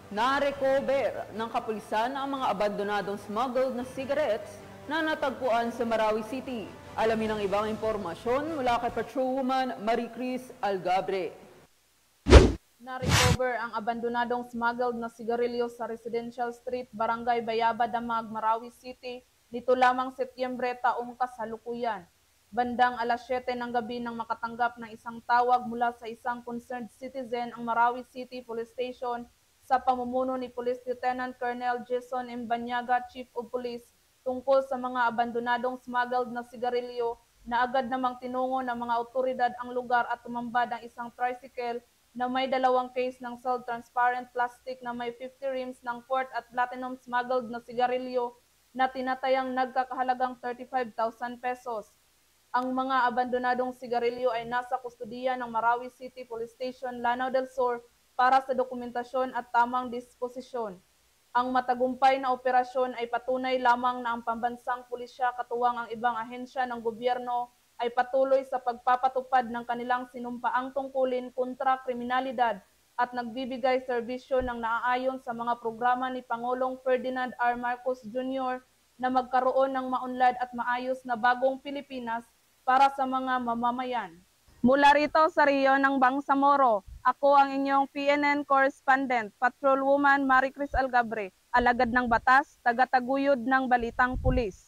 Na-recover ng kapulisan ang mga abandonadong smuggled na cigarettes na natagpuan sa Marawi City. Alamin ang ibang impormasyon mula kay Patrolwoman Marie Cris Algabre. Na-recover ang abandonadong smuggled na sigarilyo sa Residential Street, Barangay Bayaba, Damag, Marawi City nito lamang Setyembre taong kasalukuyan. Bandang alas 7 ng gabi nang makatanggap ng isang tawag mula sa isang concerned citizen ang Marawi City Police Station sa pamumuno ni Police Lieutenant Colonel Jason M. Banyaga, Chief of Police, tungkol sa mga abandonadong smuggled na sigarilyo na agad namang tinungo ng mga otoridad ang lugar at tumambad ang isang tricycle na may dalawang case ng sealed transparent plastic na may 50 rims ng quart at platinum smuggled na sigarilyo na tinatayang nagkakahalagang 35,000 pesos. Ang mga abandonadong sigarilyo ay nasa kustudiya ng Marawi City Police Station, Lanao del Sur para sa dokumentasyon at tamang disposisyon. Ang matagumpay na operasyon ay patunay lamang na ang pambansang pulisya katuwang ang ibang ahensya ng gobyerno ay patuloy sa pagpapatupad ng kanilang sinumpaang tungkulin kontra kriminalidad at nagbibigay serbisyo ng naaayon sa mga programa ni Pangulong Ferdinand R. Marcos Jr. na magkaroon ng maunlad at maayos na bagong Pilipinas para sa mga mamamayan. Mula rito sa Rio ng Bangsamoro, ako ang inyong PNN correspondent, Patrolwoman Marie Cris Algabre, alagad ng batas, tagataguyod ng Balitang Pulis.